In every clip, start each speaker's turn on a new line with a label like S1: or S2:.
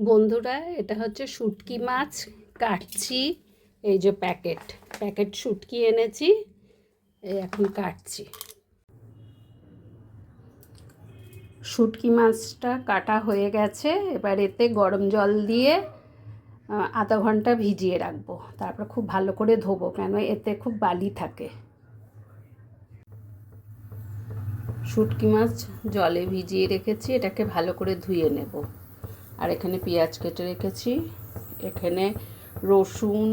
S1: বন্ধুরা, এটা হচ্ছে শুটকি মাছ কাটছি। এই যে প্যাকেট শুটকি এনেছি, এই এখন কাটছি। শুটকি মাছটা কাটা হয়ে গেছে। এবার এতে গরম জল দিয়ে আধা ঘন্টা ভিজিয়ে রাখবো, তারপর খুব ভালো করে ধোবো, কেন এতে খুব বালি থাকে। শুটকি মাছ জলে ভিজিয়ে রেখেছি, এটাকে ভালো করে ধুয়ে নেব। আর এখানে পেঁয়াজ কেটে রেখেছি, এখানে রসুন,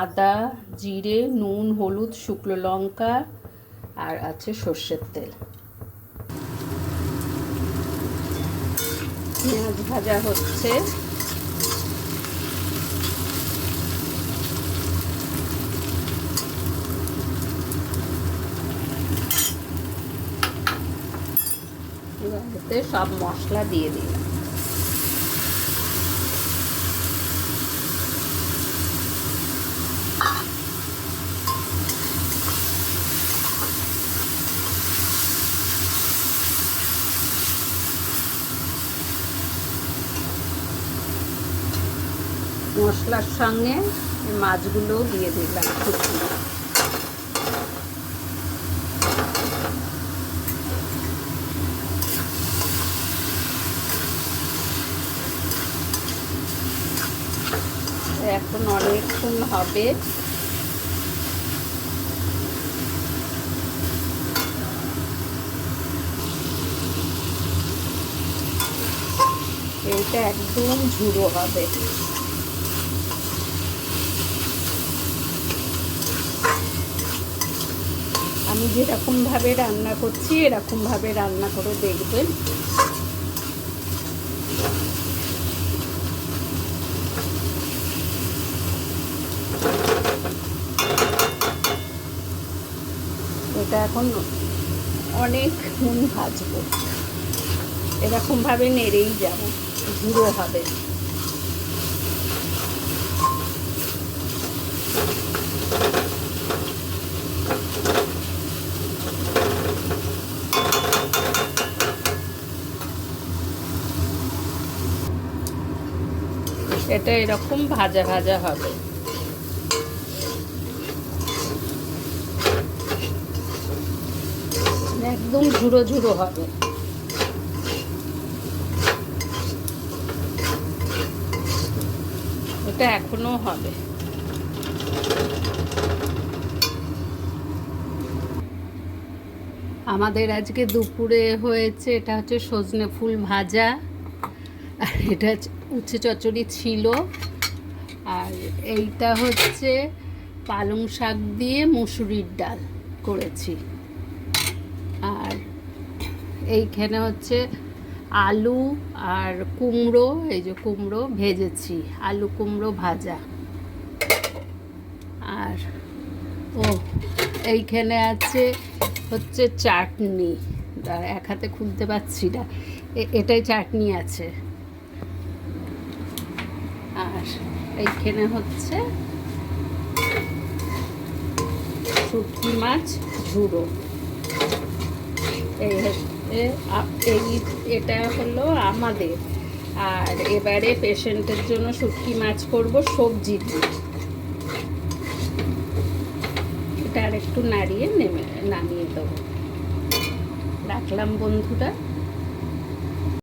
S1: আদা, জিরে, নুন, হলুদ, শুকনো লঙ্কা আর আছে সর্ষের তেল। পেঁয়াজ ভাজা হচ্ছে। এবার এতে সব মশলা দিয়ে দিলাম। মশলার সঙ্গে মাছগুলোও দিয়ে দিলাম। এখন অনেকক্ষণ হবে। এইটা একদম ঝুড়ো হবে। আমি যেরকমভাবে রান্না করছি এরকমভাবে রান্না করে দেখবেন। এটা এখন অনেকক্ষণ ভাজবো, এরকমভাবে নেড়েই যাব, ঝুড়ো হবে। এটা এরকম ভাজা ভাজা হবে। একদম ঝুড়ো ঝুড়ো হবে। এটা এখনো হবে। আমাদের আজকে দুপুরে হয়েছে, এটা হচ্ছে সজনে ফুল ভাজা, আর এটা উচ্ছে চচ্চড়ি ছিল, আর এইটা হচ্ছে পালং শাক দিয়ে মুসুরির ডাল করেছি, আর এইখানে হচ্ছে আলু আর কুমড়ো, এই যে কুমড়ো ভেজেছি, আলু কুমড়ো ভাজা। আর এইখানে আছে হচ্ছে চাটনি, এক হাতে খুলতে পারছি না, এটাই চাটনি আছে। আর এইখানে হচ্ছে শুটকি মাছ ঝুড়ো। এটা হলো আমাদের। আর এবারে পেশেন্টের জন্য শুটকি মাছ করব সবজি দিয়ে। এটা আর একটু নাড়িয়ে নামিয়ে দেবো। রাখলাম বন্ধুরা।